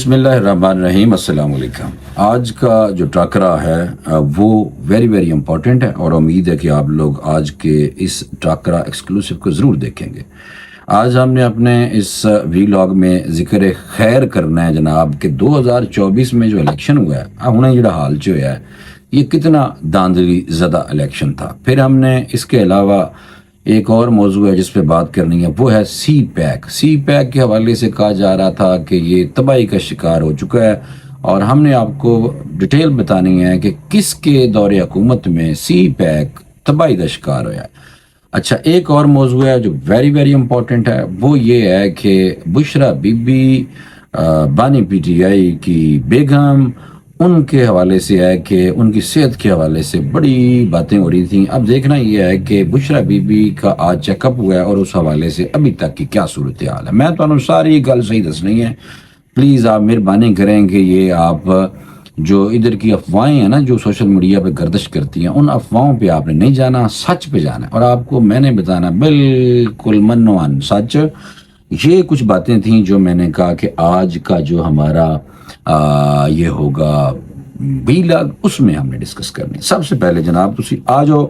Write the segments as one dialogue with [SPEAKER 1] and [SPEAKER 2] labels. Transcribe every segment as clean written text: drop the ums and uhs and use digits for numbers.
[SPEAKER 1] بسم اللہ الرحمن الرحیم، السلام علیکم۔ آج کا جو ٹاکرا ہے وہ ویری امپورٹنٹ ہے اور امید ہے کہ آپ لوگ آج کے اس ٹاکرا ایکسکلوسیو کو ضرور دیکھیں گے۔ آج ہم نے اپنے اس ویلاگ میں ذکر خیر کرنا ہے جناب کہ 2024 میں جو الیکشن ہوا ہے، انہیں جڑا حال جو ہے یہ کتنا داندلی زدہ الیکشن تھا۔ پھر ہم نے اس کے علاوہ ایک اور موضوع ہے جس پہ بات کرنی ہے، وہ ہے سی پیک کے حوالے سے کہا جا رہا تھا کہ یہ تباہی کا شکار ہو چکا ہے، اور ہم نے آپ کو ڈیٹیل بتانی ہے کہ کس کے دور حکومت میں سی پیک تباہی کا شکار ہوا ہے۔ اچھا، ایک اور موضوع ہے جو ویری امپورٹنٹ ہے، وہ یہ ہے کہ بشرا بی بی بانی پی ٹی آئی کی بیگم، ان کے حوالے سے ہے کہ ان کی صحت کے حوالے سے بڑی باتیں ہو رہی تھیں۔ اب دیکھنا یہ ہے کہ بشرا بی بی کا آج چیک اپ ہوا ہے اور اس حوالے سے ابھی تک کی کیا صورتحال ہے۔ میں تو ساری گل صحیح دسنی ہے، پلیز آپ مہربانی کریں کہ یہ آپ جو ادھر کی افواہیں ہیں نا جو سوشل میڈیا پہ گردش کرتی ہیں، ان افواہوں پہ آپ نے نہیں جانا، سچ پہ جانا ہے، اور آپ کو میں نے بتانا بالکل منوان سچ۔ یہ کچھ باتیں تھیں جو میں نے کہا کہ آج کا جو ہمارا یہ ہوگا ویلاگ، اس میں ہم نے ڈسکس کرنی۔ سب سے پہلے جناب تسی آ جاؤ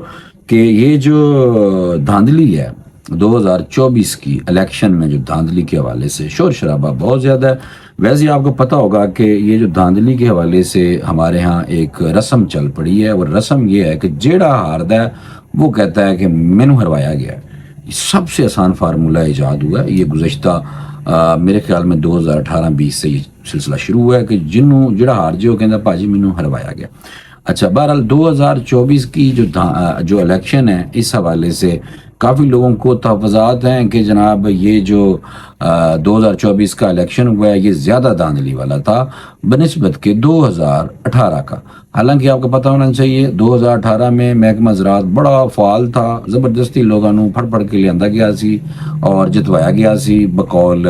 [SPEAKER 1] کہ یہ جو دھاندلی ہے 2024 کی الیکشن میں، جو دھاندلی کے حوالے سے شور شرابہ بہت زیادہ ہے۔ ویسے آپ کو پتہ ہوگا کہ یہ جو دھاندلی کے حوالے سے ہمارے ہاں ایک رسم چل پڑی ہے، اور رسم یہ ہے کہ جیڑا ہاردا ہے وہ کہتا ہے کہ مینوں ہروایا گیا ہے۔ سب سے آسان فارمولہ ایجاد ہوا ہے، یہ گزشتہ میرے خیال میں 2018-20 سے یہ سلسلہ شروع ہوا ہے کہ جڑا ہار جے وہ کہندا بھاجی مینوں ہروایا گیا۔ اچھا، بہرحال 2024 کی جو الیکشن ہے، اس حوالے سے کافی لوگوں کو تحفظات ہیں کہ جناب یہ جو 2024 کا الیکشن ہوا ہے یہ زیادہ دھاندلی والا تھا بنسبت کے 2018 کا۔ حالانکہ آپ کو پتہ ہونا چاہیے 2018 میں محکمہ زراعت بڑا فعال تھا، زبردستی لوگوں نوں پھڑ کے لیاندا گیا سی اور جتوایا گیا سی بقول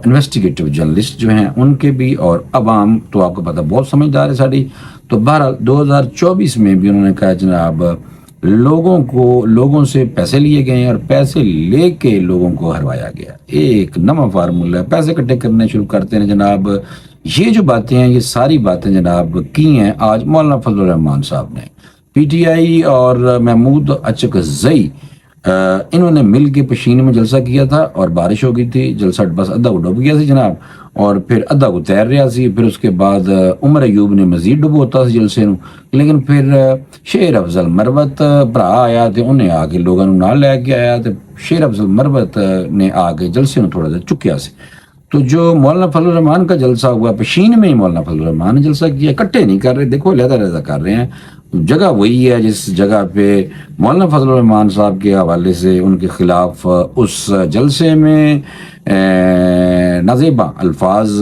[SPEAKER 1] انویسٹیگیٹو جرنلسٹ جو ہیں ان کے بھی، اور عوام تو آپ کو پتہ بہت سمجھدار ہے ساری۔ تو بہرحال 2024 میں بھی انہوں نے کہا جناب لوگوں سے پیسے لیے گئے ہیں اور پیسے لے کے لوگوں کو ہروایا گیا۔ ایک نواں فارمولہ ہے، پیسے اکٹھے کرنے شروع کرتے ہیں جناب۔ یہ جو باتیں ہیں، یہ ساری باتیں جناب کی ہیں آج مولانا فضل الرحمان صاحب نے۔ پی ٹی آئی اور محمود اچکزئی انہوں نے مل کے پشین میں جلسہ کیا تھا، اور بارش ہو گئی تھی، جلسہ بس ادھا کو ڈوب گیا سی جناب، اور پھر ادھا کو تیر رہا سی۔ پھر اس کے بعد عمر ایوب نے مزید ڈبوتا سی جلسے نو، لیکن پھر شیر افضل مروت بھرا آیا تے انہیں آ کے لوگوں نوں نال لے کے آیا، تے شیر افضل مروت نے آ کے جلسے نو تھوڑا سا چکیا سی۔ تو جو مولانا فضل الرحمان کا جلسہ ہوا پشین میں ہی مولانا فضل الرحمان نے جلسہ کیا، اکٹھے نہیں کر رہے، دیکھو علیحدہ کر رہے ہیں۔ جگہ وہی ہے جس جگہ پہ مولانا فضل الرحمان صاحب کے حوالے سے ان کے خلاف اس جلسے میں نازیبا الفاظ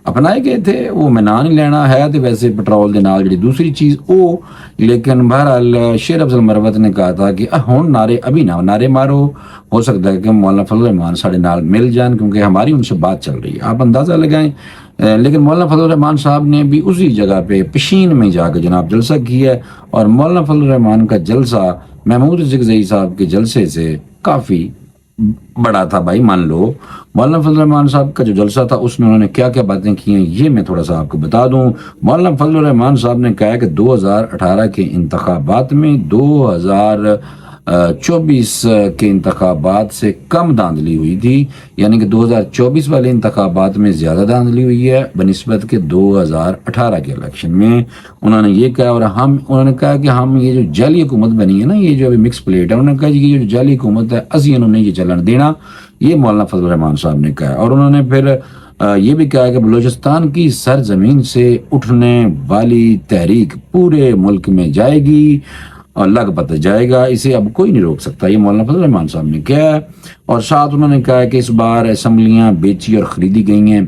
[SPEAKER 1] اپنائے گئے تھے، وہ میں نام نہیں لینا ہے تو ویسے پٹرول دے نال جڑی دوسری چیز او، لیکن بہرحال شیر افضل مروت نے کہا تھا کہ ہون نعرے ابھی نہ نعرے مارو، ہو سکتا ہے کہ مولانا فضل الرحمان ساڑھے نال مل جان کیونکہ ہماری ان سے بات چل رہی ہے، آپ اندازہ لگائیں۔ لیکن مولانا فضل الرحمان صاحب نے بھی اسی جگہ پہ پشین میں جا کے جناب جلسہ کیا ہے، اور مولانا فضل الرحمان کا جلسہ محمود اچکزئی صاحب کے جلسے سے کافی بڑا تھا بھائی، مان لو۔ مولانا فضل الرحمان صاحب کا جو جلسہ تھا اس میں انہوں نے کیا کیا باتیں کی ہیں یہ میں تھوڑا سا آپ کو بتا دوں۔ مولانا فضل الرحمان صاحب نے کہا کہ 2018 کے انتخابات میں 2024 کے انتخابات سے کم دھاندلی ہوئی تھی، یعنی کہ 2024 والے انتخابات میں زیادہ دھاندلی ہوئی ہے بنسبت کے 2018 کے الیکشن میں۔ انہوں نے یہ کہا، اور انہوں نے کہا کہ ہم یہ جو جعلی حکومت بنی ہے نا، یہ جو ابھی مکس پلیٹ ہے، انہوں نے کہا کہ یہ جو جعلی حکومت ہے اسی انہوں نے یہ چلن دینا، یہ مولانا فضل الرحمان صاحب نے کہا۔ اور انہوں نے پھر یہ بھی کہا کہ بلوچستان کی سرزمین سے اٹھنے والی تحریک پورے ملک میں جائے گی اور لگ پتہ جائے گا، اسے اب کوئی نہیں روک سکتا، یہ مولانا فضل الرحمان صاحب نے کہا ہے۔ اور ساتھ انہوں نے کہا کہ اس بار اسمبلیاں بیچی اور خریدی گئی ہیں،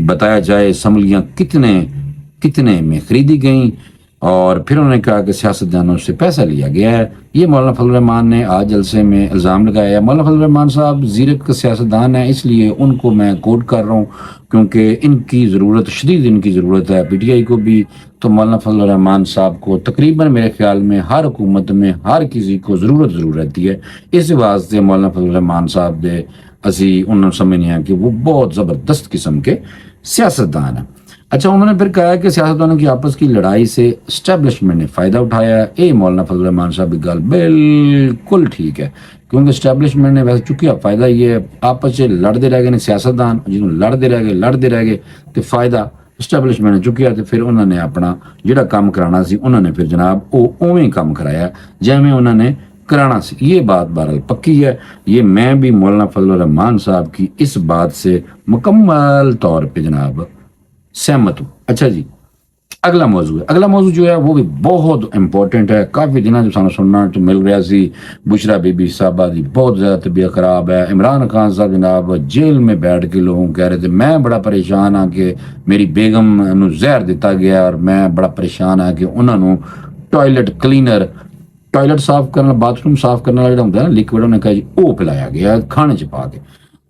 [SPEAKER 1] بتایا جائے اسمبلیاں کتنے میں خریدی گئیں، اور پھر انہوں نے کہا کہ سیاستدانوں سے پیسہ لیا گیا ہے۔ یہ مولانا فضل الرحمان نے آج جلسے میں الزام لگایا ہے۔ مولانا فضل الرحمان صاحب زیرک سیاستدان ہیں، اس لیے ان کو میں کوٹ کر رہا ہوں کیونکہ ان کی ضرورت شدید ہے پی ٹی آئی کو بھی۔ تو مولانا فضل الرحمان صاحب کو تقریباً میرے خیال میں ہر حکومت میں ہر کسی کو ضرورت رہتی ہے، اس واسطے مولانا فضل الرحمان صاحب دے اسی انہوں نے سمجھنے ہیں کہ وہ بہت زبردست قسم کے سیاستدان ہیں. اچھا انہوں نے پھر کہا ہے کہ سیاستدانوں کی آپس کی لڑائی سے اسٹیبلشمنٹ نے فائدہ اٹھایا ہے. مولانا فضل الرحمان صاحب کی گل بالکل ٹھیک ہے، کیونکہ اسٹیبلشمنٹ نے ویسے چکی فائدہ یہ ہے آپس سے لڑتے رہ گئے سیاستدان، جنہوں لڑتے رہ گئے تو فائدہ اسٹیبلشمنٹ نے چکیا، تو پھر انہوں نے اپنا جڑا کام کرانا سی انہوں نے پھر جناب وہ اویں کام کرایا جیویں انہوں نے کرانا سی. یہ بات بہرحال پکی ہے. یہ میں بھی مولانا فضل الرحمان صاحب کی اس بات سے مکمل طور پہ جناب سہمت ہوں. اچھا جی، اگلا موضوع جو ہے وہ بھی بہت امپورٹنٹ ہے. کافی دنوں جو سانو سننا تو مل رہا سی بشرا بی بی صاحبہ دی بہت زیادہ طبیعت خراب ہے. عمران خان صاحب جناب جیل میں بیٹھ کے لوگوں کہہ رہے تھے میں بڑا پریشان ہاں کہ میری بیگم نو زہر دیتا گیا، اور میں بڑا پریشان ہاں کہ انہوں نے ٹوائلٹ کلینر، ٹوائلٹ صاف کرنا، باتھ روم صاف کرنے والا ہوتا ہے نا لیکوڈ، انہوں نے کہا جی وہ پلایا گیا کھانے چ پا کے.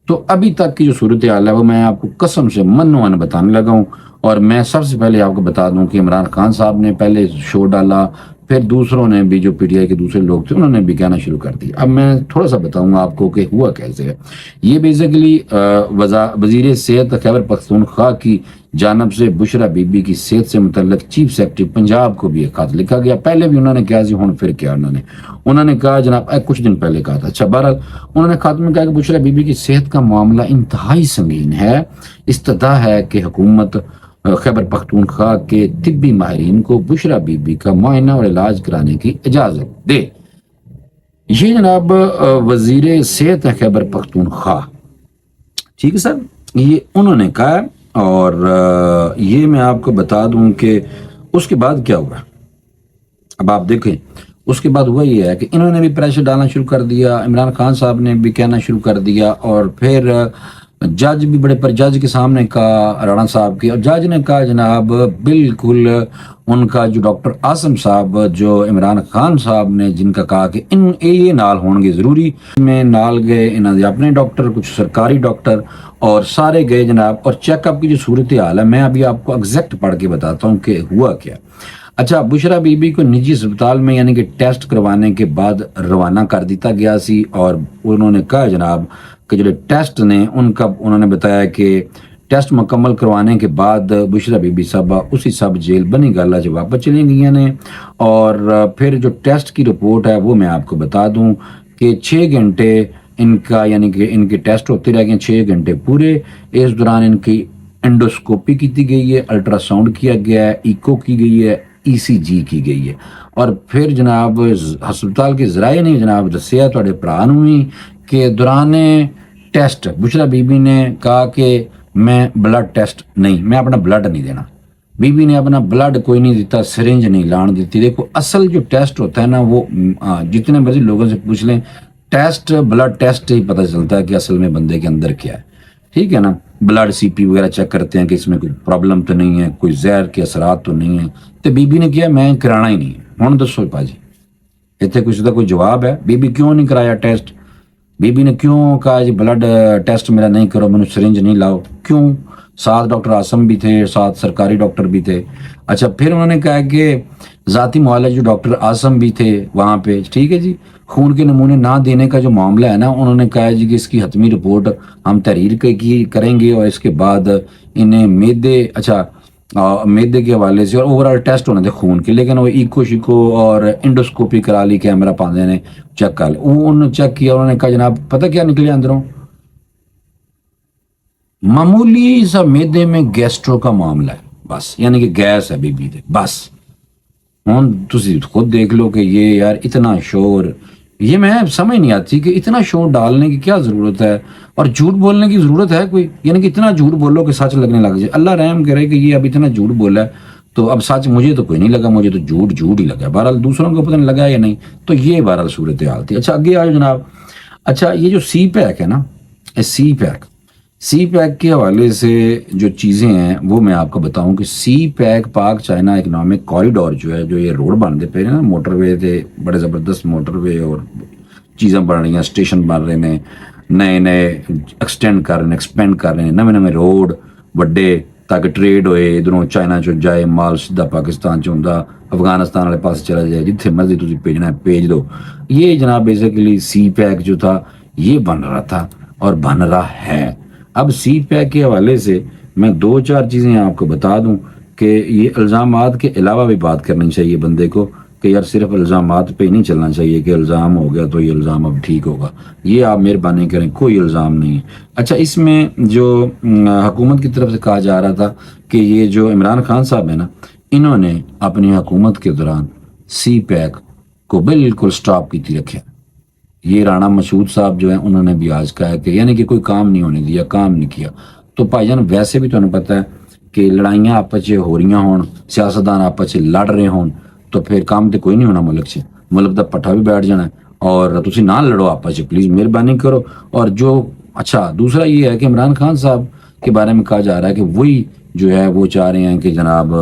[SPEAKER 1] تو ابھی تک کی جو صورتحال ہے وہ میں آپ کو قسم سے من بتانے لگا ہوں. اور میں سب سے پہلے آپ کو بتا دوں کہ عمران خان صاحب نے پہلے شو ڈالا، پھر دوسروں نے بھی جو پی ٹی آئی کے دوسرے لوگ تھے انہوں نے بھی کہنا شروع کر دیا. اب میں تھوڑا سا بتاؤں گا آپ کو کہ ہوا کیسے ہے. یہ بیسیکلی وزیر صحت خیبر پختونخوا کی جانب سے بشرا بی بی کی صحت سے متعلق چیف سیکرٹری پنجاب کو بھی ایک خط لکھا گیا. پہلے بھی انہوں نے کیا سی، ہوں پھر کیا انہوں نے کہا جناب کچھ دن پہلے کہا تھا. اچھا بہرحال انہوں نے خط میں کہا کہ بشرا بی بی کی صحت کا معاملہ انتہائی سنگین ہے، استدعا ہے کہ حکومت خیبر پختونخوا کے طبی ماہرین کو بشرا بی بی کا معائنہ اور علاج کرانے کی اجازت دے. یہ جناب وزیر صحت ہے خیبر پختونخوا، ٹھیک ہے سر، یہ انہوں نے کہا. اور یہ میں آپ کو بتا دوں کہ اس کے بعد کیا ہوا. اب آپ دیکھیں اس کے بعد ہوا یہ ہے کہ انہوں نے بھی پریشر ڈالنا شروع کر دیا، عمران خان صاحب نے بھی کہنا شروع کر دیا، اور پھر جج بھی بڑے پر جج کے سامنے کہا رانا صاحب کی، اور جج نے کہا جناب بالکل ان کا جو ڈاکٹر عاصم صاحب جو عمران خان صاحب نے جن کا کہا کہ ان یہ نال ہون گے ضروری، میں نال گئے انہوں نے اپنے ڈاکٹر، کچھ سرکاری ڈاکٹر، اور سارے گئے جناب. اور چیک اپ کی جو صورتحال ہے میں ابھی آپ کو ایگزیکٹ پڑھ کے بتاتا ہوں کہ ہوا کیا. اچھا بشرا بی بی کو نجی اسپتال میں یعنی کہ ٹیسٹ کروانے کے بعد روانہ کر دیتا گیا سی، اور انہوں نے کہا جناب کہ جو ٹیسٹ نے ان کا انہوں نے بتایا کہ ٹیسٹ مکمل کروانے کے بعد بشرا بی بی صاحبہ اسی سب جیل بنی گالا سے واپس چلی گئی نے. اور پھر جو ٹیسٹ کی رپورٹ ہے وہ میں آپ کو بتا دوں کہ 6 گھنٹے ان کا یعنی کہ ان کے ٹیسٹ ہوتے رہ گئے 6 گھنٹے پورے. اس دوران ان کی انڈوسکوپی کی گئی ہے، الٹرا ساؤنڈ کیا گیا ہے، ایکو کی گئی ہے، ای سی جی کی گئی ہے. اور پھر جناب ہسپتال کے ذرائع نے جناب دسیا تھوڑے بھرا نوں بھی کہ دوران ٹیسٹ بشرا بی بی نے کہا کہ میں بلڈ ٹیسٹ نہیں، میں اپنا بلڈ نہیں دینا. بی بی نے اپنا بلڈ کوئی نہیں دیتا، سرنج نہیں لان دیتی. دیکھو اصل جو ٹیسٹ ہوتا ہے نا وہ جتنے مرضی لوگوں سے پوچھ لیں، ٹیسٹ بلڈ ٹیسٹ ہی پتہ چلتا ہے کہ اصل میں بندے کے اندر کیا ہے. ٹھیک ہے نا، بلڈ سی پی وغیرہ چیک کرتے ہیں کہ اس میں کوئی پرابلم تو نہیں ہے، کوئی زہر کے اثرات تو نہیں ہیں. تو بی بی نے کیا میں کرانا ہی نہیں ہے. ہوں دسو پا جی اتنے کسی کا کوئی جواب ہے؟ بی بی کیوں نہیں کرایا ٹیسٹ؟ بی بی نے کیوں کہا جی بلڈ ٹیسٹ میرا نہیں کرو، میں نے سرنج نہیں لاؤ؟ کیوں؟ ساتھ ڈاکٹر عاصم بھی تھے، ساتھ سرکاری ڈاکٹر بھی تھے. اچھا پھر انہوں نے کہا کہ ذاتی معالج جو ڈاکٹر عاصم بھی تھے وہاں پہ، ٹھیک ہے جی، خون کے نمونے نہ دینے کا جو معاملہ ہے نا انہوں نے کہا جی کہ اس کی حتمی رپورٹ ہم تحریر کی کریں گے، اور اس کے بعد انہیں میدے کے حوالے سے اور اوورال ٹیسٹ ہونے تھے خون کے، لیکن وہ ایکو شیکو اور انڈوسکوپی کرا لی، کیمرہ پاندے نے چیک کر لیا. انہوں نے چیک کیا، انہوں نے کہا جناب پتہ کیا نکلے اندروں؟ معمولی سا میدے میں گیسٹرو کا معاملہ ہے بس، یعنی کہ گیس ہے بی بی دے بس. ہوں تسی خود دیکھ لو کہ یہ یار اتنا شور، یہ میں سمجھ نہیں آتی کہ اتنا شور ڈالنے کی کیا ضرورت ہے، اور جھوٹ بولنے کی ضرورت ہے کوئی؟ یعنی کہ اتنا جھوٹ بولو کہ سچ لگنے لگ جائے. اللہ رحم کرے کہ یہ اب اتنا جھوٹ بولا ہے تو اب سچ مجھے تو کوئی نہیں لگا، مجھے تو جھوٹ ہی لگا. بہرحال دوسروں کو پتہ نہیں لگا یا نہیں. تو یہ بہرحال صورتحال تھی. اچھا آگے آئے جناب. اچھا یہ جو سی پیک ہے نا، سی پیک کے حوالے سے جو چیزیں ہیں وہ میں آپ کو بتاؤں کہ سی پیک پاک چائنا اکنامک کوریڈور جو ہے، جو یہ روڈ بنتے پہ نا، موٹر وے تھے بڑے زبردست موٹر وے، اور چیزیں بن رہی ہیں، اسٹیشن بن رہے ہیں، نئے ایکسٹینڈ کر رہے ہیں، ایکسپینڈ کر رہے ہیں، نئے روڈ وڈے تاکہ ٹریڈ ہوئے، ادھروں چائنا چ جائے مال سیدھا پاکستان چاہتا افغانستان والے پاس چلا جائے، جتنے مرضی تھی بھیجنا ہے بھیج دو. یہ جناب بیسیکلی سی پیک جو تھا یہ بن رہا تھا. اور بن رہا ہے۔ اب سی پیک کے حوالے سے میں 2-4 چیزیں آپ کو بتا دوں کہ یہ الزامات کے علاوہ بھی بات کرنی چاہیے بندے کو، کہ یار صرف الزامات پہ ہی نہیں چلنا چاہیے کہ الزام ہو گیا تو یہ الزام اب ٹھیک ہوگا، یہ آپ مہربانی کریں، کوئی الزام نہیں ہے۔ اچھا، اس میں جو حکومت کی طرف سے کہا جا رہا تھا کہ یہ جو عمران خان صاحب ہیں نا، انہوں نے اپنی حکومت کے دوران سی پیک کو بالکل سٹاپ کی رکھے۔ یہ رانا مسعود صاحب جو ہیں انہوں نے بھی آج کہا ہے کہ یعنی کہ کوئی کام نہیں ہونے دیا، کام نہیں کیا۔ تو بھائی جان ویسے بھی تمہیں پتہ ہے کہ لڑائیاں آپس سے ہو رہی ہون، سیاستدان آپس سے لڑ رہے ہون، تو پھر کام تو کوئی نہیں ہونا ملک سے، ملک دا پٹھا بھی بیٹھ جانا ہے۔ اور تسی نہ لڑو آپس سے، پلیز مہربانی کرو۔ اور جو اچھا دوسرا یہ ہے کہ عمران خان صاحب کے بارے میں کہا جا رہا ہے کہ وہی جو ہے وہ چاہ رہے ہیں کہ جناب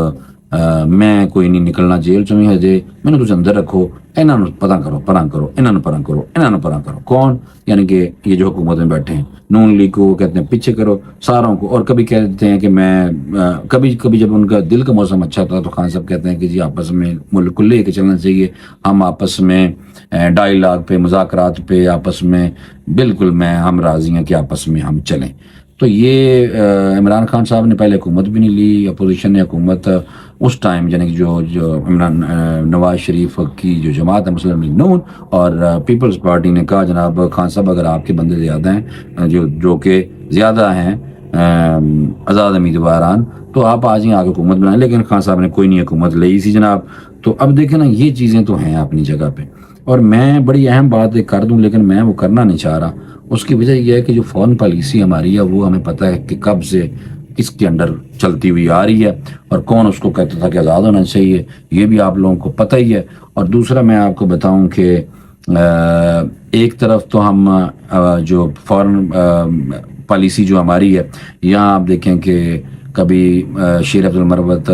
[SPEAKER 1] میں کوئی نہیں نکلنا جیل چوں ہی ہجے، میں تجھے اندر رکھو، انہوں نے پتہ کرو، پرا کرو، انہوں نے پرا کرو، انہوں نے پرا کرو۔ کون؟ یعنی کہ یہ جو حکومت میں بیٹھے ہیں، نون لیگ کو کہتے ہیں پیچھے کرو ساروں کو، اور کبھی کہہ دیتے ہیں کہ میں کبھی جب ان کا دل کا موسم اچھا تھا تو خان صاحب کہتے ہیں کہ جی آپس میں ملک کو لے کے چلنا چاہیے، ہم آپس میں ڈائیلاگ پہ، مذاکرات پہ آپس میں بالکل ہم راضی ہیں کہ آپس میں ہم چلیں۔ تو یہ عمران خان صاحب نے پہلے حکومت بھی نہیں لی، اپوزیشن نے حکومت اس ٹائم یعنی کہ جو عمران نواز شریف کی جو جماعت ہے مسلم لیگ نون اور پیپلز پارٹی نے کہا جناب خان صاحب اگر آپ کے بندے زیادہ ہیں جو کہ زیادہ ہیں آزاد امیدواران، تو آپ آ جائیں آگے حکومت بنائیں، لیکن خان صاحب نے کوئی نہیں حکومت لی سی جناب۔ تو اب دیکھیں نا یہ چیزیں تو ہیں اپنی جگہ پہ، اور میں بڑی اہم بات کر دوں لیکن میں وہ کرنا نہیں چاہ رہا۔ اس کی وجہ یہ ہے کہ جو فورن پالیسی ہماری ہے وہ ہمیں پتہ ہے کہ کب سے اس کے انڈر چلتی ہوئی آ رہی ہے، اور کون اس کو کہتا تھا کہ آزاد ہونا چاہیے، یہ بھی آپ لوگوں کو پتہ ہی ہے۔ اور دوسرا میں آپ کو بتاؤں کہ ایک طرف تو ہم جو فورن پالیسی جو ہماری ہے، یہاں آپ دیکھیں کہ کبھی شیر عبد المروت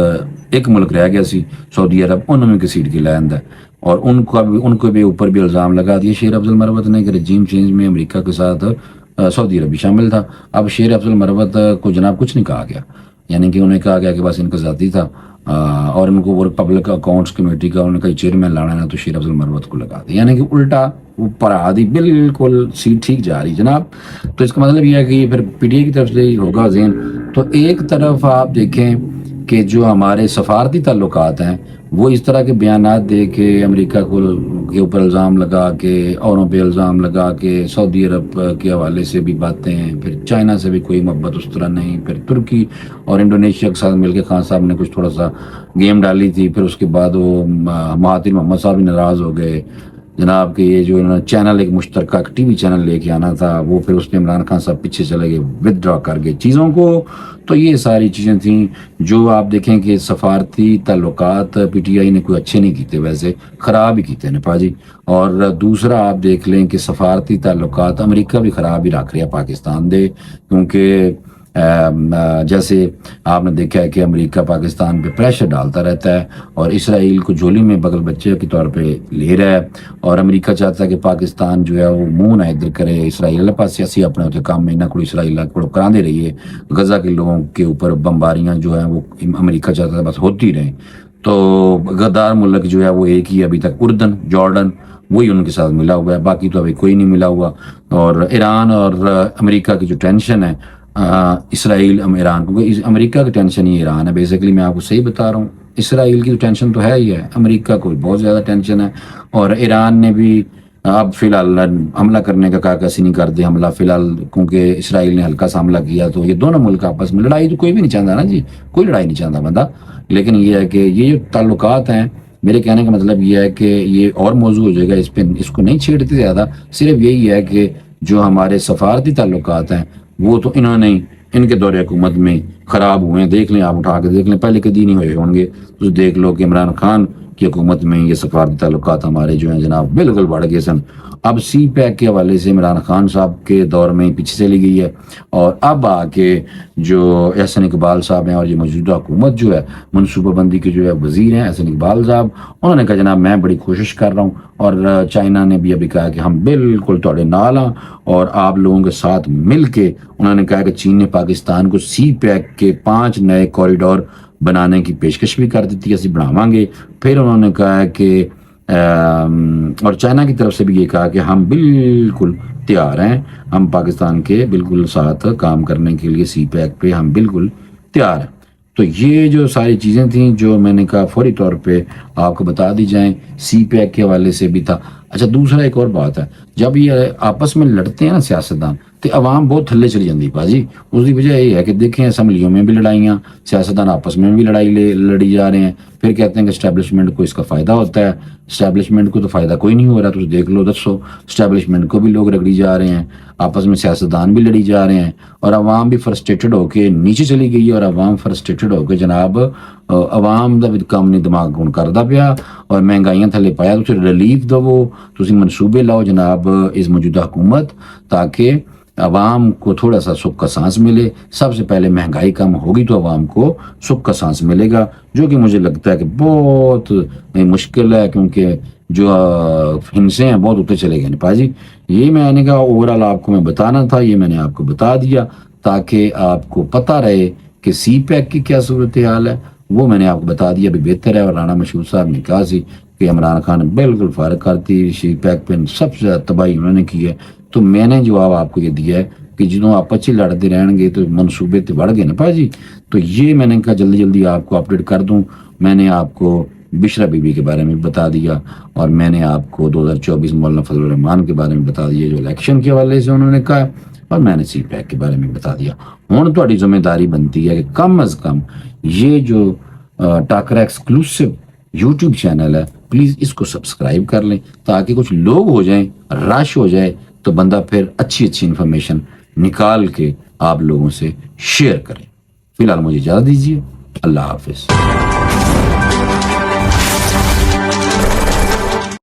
[SPEAKER 1] ایک ملک رہ گیا سی سعودی عرب، انہوں نے کسی سیٹ کی لائند ہے، اور ان کو بھی اوپر بھی الزام لگا دیا شیر عبد المروت نے کہ رجیم چینج میں امریکہ کے ساتھ سعودی عرب بھی شامل تھا۔ اب شیر عبد المروت کو جناب کچھ نہیں کہا گیا، یعنی کہ انہیں کہا گیا کہ بس ان کا ذاتی تھا، اور ان کو وہ پبلک اکاؤنٹس کمیٹی کا انہوں نے کہا چیئرمین لانا ہے تو شیر عبد المروت کو لگا دیا، یعنی کہ الٹا اوپر آدھی بالکل سیٹ ٹھیک جا رہی جناب۔ تو اس کا مطلب یہ ہے کہ یہ پھر پی ٹی آئی کی طرف سے ہی ہوگا ذہن۔ تو ایک طرف آپ دیکھیں کہ جو ہمارے سفارتی تعلقات ہیں وہ اس طرح کے بیانات دے کے امریکہ کے اوپر الزام لگا کے، اوروں پہ الزام لگا کے، سعودی عرب کے حوالے سے بھی باتیں ہیں، پھر چائنا سے بھی کوئی محبت اس طرح نہیں، پھر ترکی اور انڈونیشیا کے ساتھ مل کے خان صاحب نے کچھ تھوڑا سا گیم ڈالی تھی، پھر اس کے بعد وہ مہاتیر محمد صاحب بھی ناراض ہو گئے جناب کہ یہ جو انہوں نے چینل ایک مشترکہ ٹی وی چینل لے کے آنا تھا وہ پھر اس پہ عمران خان صاحب پیچھے چلے گئے، ود ڈرا کر گئے چیزوں کو۔ تو یہ ساری چیزیں تھیں جو آپ دیکھیں کہ سفارتی تعلقات پی ٹی آئی نے کوئی اچھے نہیں کیتے، ویسے خراب ہی کیتے ہیں پاجی۔ اور دوسرا آپ دیکھ لیں کہ سفارتی تعلقات امریکہ بھی خراب ہی رکھ رہا پاکستان دے، کیونکہ جیسے آپ نے دیکھا ہے کہ امریکہ پاکستان پہ پریشر ڈالتا رہتا ہے اور اسرائیل کو جھولی میں بغل بچے کے طور پہ لے رہا ہے، اور امریکہ چاہتا ہے کہ پاکستان جو ہے وہ منہ نہ ادھر کرے، اسرائیل اللہ پاس سیاسی اپنے ہوتے کام میں نہ کوئی اسرائیل کو کرا دے رہی ہے، غزہ کے لوگوں کے اوپر بمباریاں جو ہیں وہ امریکہ چاہتا ہے بس ہوتی رہیں۔ تو غدار ملک جو ہے وہ ایک ہی ابھی تک اردن، جارڈن، وہی ان کے ساتھ ملا ہوا ہے، باقی تو ابھی کوئی نہیں ملا ہوا۔ اور ایران اور امریکہ کی جو ٹینشن ہے اسرائیل ایران، کیونکہ امریکہ کی ٹینشن ہی ایران ہے بیسیکلی، میں آپ کو صحیح بتا رہا ہوں۔ اسرائیل کی ٹینشن تو ہے ہی ہے، امریکہ کو بہت زیادہ ٹینشن ہے، اور ایران نے بھی اب فی الحال حملہ کرنے کا کہا کیسے نہیں کرتے حملہ فی الحال، کیونکہ اسرائیل نے ہلکا سا حملہ کیا تو یہ دونوں ملک آپس میں لڑائی تو کوئی بھی نہیں چاہتا نا جی، کوئی لڑائی نہیں چاہتا بندہ، لیکن یہ ہے کہ یہ جو تعلقات ہیں، میرے کہنے کا مطلب یہ ہے کہ یہ اور موضوع ہو جائے گا، اس پہ اس کو نہیں چھیڑتے زیادہ، صرف یہی ہے کہ جو ہمارے سفارتی تعلقات ہیں وہ تو انہوں نے ان کے دور حکومت میں خراب ہوئے ہیں۔ دیکھ لیں آپ، اٹھا کے دیکھ لیں، پہلے کدی نہیں ہوئے ہوں گے تو دیکھ لو کہ عمران خان کی حکومت میں یہ سفارتی تعلقات ہمارے جو ہیں جناب بالکل بڑھ گئے سن۔ اب سی پیک کے حوالے سے عمران خان صاحب کے دور میں پیچھے چلی گئی ہے، اور اب آ کے جو احسن اقبال صاحب ہیں اور یہ موجودہ حکومت جو ہے منصوبہ بندی کے جو ہے وزیر ہیں احسن اقبال صاحب، انہوں نے کہا جناب میں بڑی کوشش کر رہا ہوں، اور چائنا نے بھی ابھی کہا کہ ہم بالکل توڑے نال ہیں اور آپ لوگوں کے ساتھ مل کے، انہوں نے کہا کہ چین نے پاکستان کو سی پیک کے 5 نئے کوریڈور بنانے کی پیشکش بھی کر دیتی ہے، اسی بناواں گے۔ پھر انہوں نے کہا ہے کہ اور چائنا کی طرف سے بھی یہ کہا کہ ہم بالکل تیار ہیں، ہم پاکستان کے بالکل ساتھ کام کرنے کے لیے سی پیک پہ ہم بالکل تیار ہیں۔ تو یہ جو ساری چیزیں تھیں جو میں نے کہا فوری طور پہ آپ کو بتا دی جائیں، سی پیک کے حوالے سے بھی تھا۔ اچھا دوسرا ایک اور بات ہے، جب یہ آپس میں لڑتے ہیں نا سیاستدان، تو عوام بہت تھلے چلی جاتی باجی۔ اس کی وجہ یہ ہے کہ دیکھیں اسمبلیوں میں بھی لڑائیاں، سیاستدان آپس میں بھی لڑی جا رہے ہیں، پھر کہتے ہیں کہ اسٹیبلشمنٹ کو اس کا فائدہ ہوتا ہے۔ اسٹیبلشمنٹ کو تو فائدہ کوئی نہیں ہو رہا، تو دیکھ لو دسو، اسٹیبلشمنٹ کو بھی لوگ رگڑی جا رہے ہیں، آپس میں سیاستدان بھی لڑی جا رہے ہیں، اور عوام بھی فرسٹریٹڈ ہو کے نیچے چلی گئی ہے، اور عوام فرسٹریٹڈ ہو کے جناب عوام دا بھی کام نہیں دماغ گون کردا پیا، اور مہنگائیاں تھلے پایا۔ تو ریلیف دو، تسی منصوبے لاؤ جناب اس موجودہ حکومت، تاکہ عوام کو تھوڑا سا سکھ کا سانس ملے۔ سب سے پہلے مہنگائی کم ہوگی تو عوام کو سکھ کا سانس ملے گا، جو کہ مجھے لگتا ہے کہ بہت مشکل ہے، کیونکہ جو ہنسے ہیں بہت اتنے چلے گئے پا جی۔ یہ میں نے کہا اوورال آپ کو میں بتانا تھا، یہ میں نے آپ کو بتا دیا تاکہ آپ کو پتہ رہے کہ سی پیک کی کیا صورتحال ہے، وہ میں نے آپ کو بتا دیا بھی بہتر ہے۔ اور رانا مشہور صاحب نے کہا سی کہ عمران خان بالکل فارغ کرتی، سی پیک پہ سب سے زیادہ تباہی انہوں نے کی ہے۔ تو میں نے جواب آپ کو یہ دیا ہے کہ جنہوں آپ اچھے لڑتے رہیں گے تو منصوبے تو بڑھ گئے نا پا جی۔ تو یہ میں نے کہا جلدی جلدی آپ کو اپڈیٹ کر دوں۔ میں نے آپ کو بشرا بی بی کے بارے میں بتا دیا، اور میں نے آپ کو 2024 مولانا فضل الرحمان کے بارے میں بتا دیا جو الیکشن کے حوالے سے انہوں نے کہا، اور میں نے سی پیک کے بارے میں بتا دیا۔ ہوں تہاڈی ذمہ داری بنتی ہے کہ کم از کم یہ جو ٹاکرا ایکسکلوسیو یوٹیوب چینل ہے، پلیز اس کو سبسکرائب کر لیں، تاکہ کچھ لوگ ہو جائیں، رش ہو جائے، تو بندہ پھر اچھی انفارمیشن نکال کے آپ لوگوں سے شیئر کریں۔ فی الحال مجھے اجازت دیجیے، اللہ حافظ۔